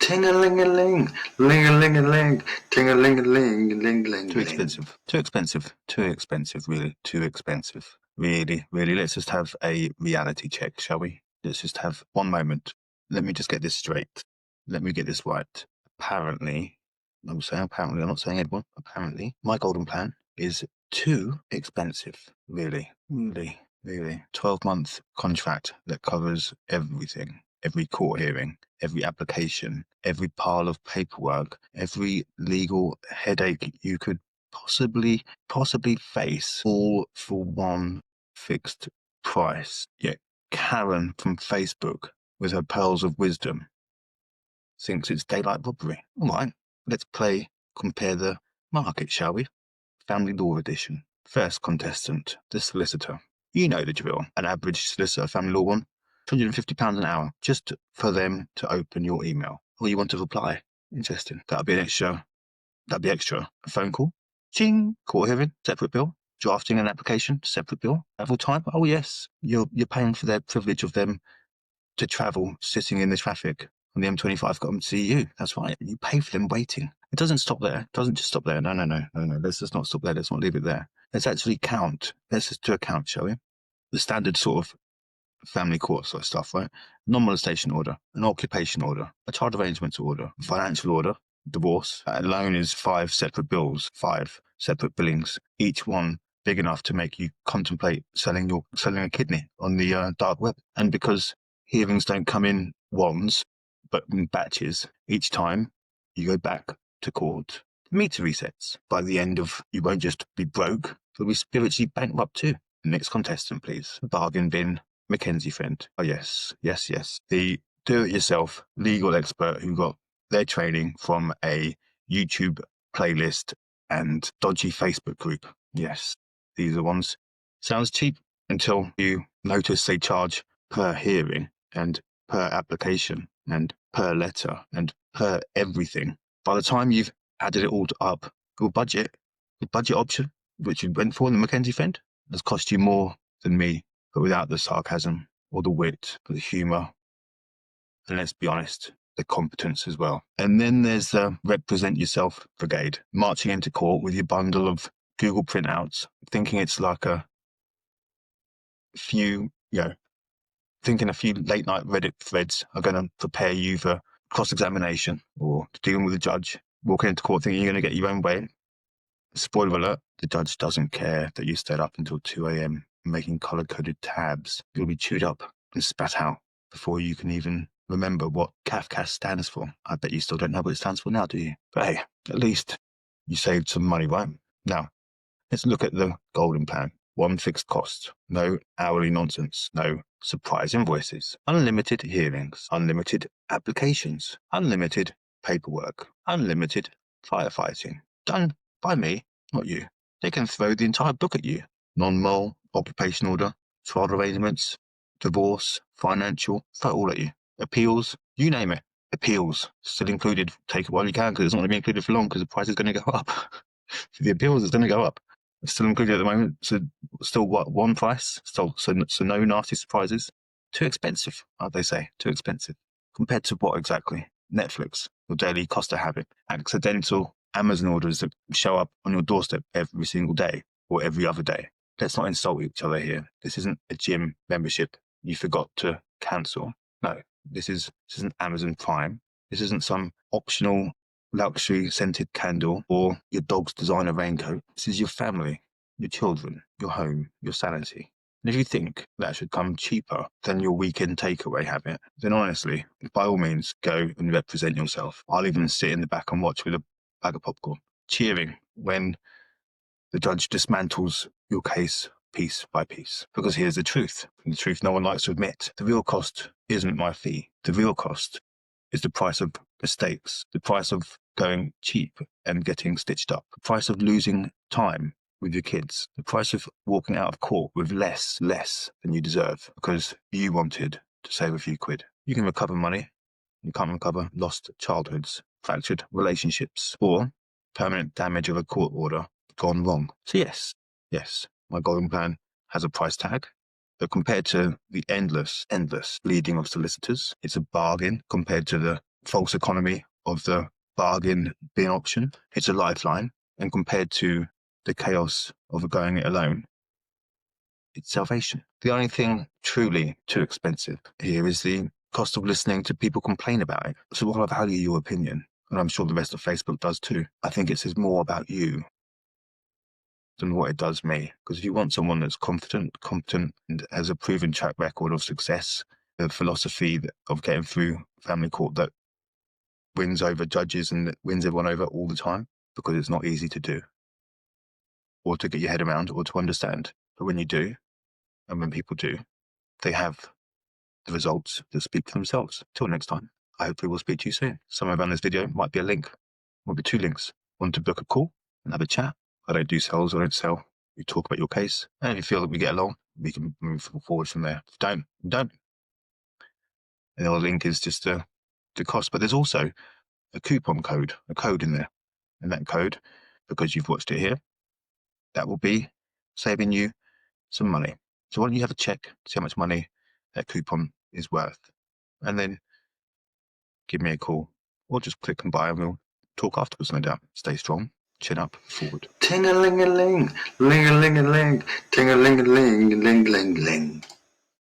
Ting-a-ling-a-ling, ling-a-ling-a-ling, ting-a-ling-a-ling, ling-ling-ling. Too expensive. Too expensive. Too expensive, really. Too expensive. Really, really. Let's just have a reality check, shall we? Let's just have one moment. Let me just get this straight. Let me get this right. Apparently, I'm saying apparently, I'm not saying everyone, apparently, my golden plan is too expensive. Really, really, really. 12-month contract that covers everything. Every court hearing, every application, every pile of paperwork, every legal headache you could possibly face, all for one fixed price. Yet Karen from Facebook, with her pearls of wisdom, thinks it's daylight robbery. All right, let's compare the market, shall we? Family Law Edition. First contestant, the solicitor. You know the drill. An average solicitor, family law one, £250 an hour, just for them to open your email. Or you want to reply. Interesting. That'll be extra. A phone call. Ching. Court hearing, separate bill. Drafting an application, separate bill. Travel time. Oh yes. You're paying for their privilege of them to travel, sitting in the traffic on the M25, got them to see you. That's right. You pay for them waiting. It doesn't stop there. It doesn't just stop there. No. Let's just not stop there. Let's not leave it there. Let's actually count. Let's just do a count, shall we? The standard sort of family court sort of stuff, right? Non-molestation order, an occupation order, a child arrangements order, financial order, divorce. That alone is 5 separate bills, 5 separate billings, each one big enough to make you contemplate selling a kidney on the dark web. And because hearings don't come in once, but in batches, each time you go back to court, meter resets. By the end of, you won't just be broke, you'll be spiritually bankrupt too. Next contestant, please. Bargain bin, McKenzie Friend. Oh, yes. The do-it-yourself legal expert who got their training from a YouTube playlist and dodgy Facebook group. Yes, these are ones. Sounds cheap until you notice they charge per hearing and per application and per letter and per everything. By the time you've added it all up, the budget option, which you went for in the McKenzie Friend, has cost you more than me, but without the sarcasm or the wit, or the humour, and let's be honest, the competence as well. And then there's the Represent Yourself Brigade, marching into court with your bundle of Google printouts, thinking it's like a few late night Reddit threads are going to prepare you for cross-examination or dealing with a judge, walking into court thinking you're going to get your own way. Spoiler alert, the judge doesn't care that you stayed up until 2 a.m. making color-coded tabs. You'll be chewed up and spat out before you can even remember what CAFCAS stands for. I bet you still don't know what it stands for now, do you? But hey, at least you saved some money, right? Now, let's look at the golden plan. One fixed cost, no hourly nonsense, no surprise invoices, unlimited hearings, unlimited applications, unlimited paperwork, unlimited firefighting. Done by me, not you. They can throw the entire book at you. Non-mole, occupation order, child arrangements, divorce, financial, throw it all at you. Appeals, you name it. Appeals, still included. Take it while you can because it's not going to be included for long because the price is going to go up. For the appeals, it's going to go up. It's still included at the moment. So still what? One price? So no nasty surprises. Too expensive, they say. Too expensive. Compared to what exactly? Netflix, your daily cost of habit, accidental Amazon orders that show up on your doorstep every single day or every other day. Let's not insult each other here. This isn't a gym membership you forgot to cancel. No, this isn't Amazon Prime. This isn't some optional luxury scented candle or your dog's designer raincoat. This is your family, your children, your home, your sanity. And if you think that should come cheaper than your weekend takeaway habit, then honestly, by all means, go and represent yourself. I'll even sit in the back and watch with a bag of popcorn, cheering when the judge dismantles your case piece by piece. Because here's the truth, and the truth no one likes to admit. The real cost isn't my fee. The real cost is the price of mistakes, the price of going cheap and getting stitched up, the price of losing time with your kids, the price of walking out of court with less than you deserve because you wanted to save a few quid. You can recover money. You can't recover lost childhoods, fractured relationships, or permanent damage of a court order gone wrong. So yes, my golden plan has a price tag. But compared to the endless bleeding of solicitors, it's a bargain compared to the false economy of the bargain bin option. It's a lifeline, and compared to the chaos of going it alone, it's salvation. The only thing truly too expensive here is the cost of listening to people complain about it. So while I value your opinion, and I'm sure the rest of Facebook does too, I think it says more about you than what it does me. Because if you want someone that's confident, competent, and has a proven track record of success, the philosophy of getting through family court that wins over judges and that wins everyone over all the time, because it's not easy to do, or to get your head around, or to understand. But when you do, and when people do, they have the results that speak for themselves. Till next time, I hopefully will speak to you soon. Somewhere around this video might be a link, might be 2 links. One to book a call and have a chat. I don't do sales, I don't sell. We talk about your case, and if you feel that we get along, we can move forward from there. If you don't. And the other link is just the cost. But there's also a coupon code, a code in there. And that code, because you've watched it here, that will be saving you some money. So why don't you have a check, see how much money that coupon is worth, and then give me a call, or just click and buy, and we'll talk afterwards, no doubt. Stay strong, chin up, forward. Ting-a-ling-a-ling, ling-a-ling-a-ling, ting-a-ling-a-ling, ling-ling-ling.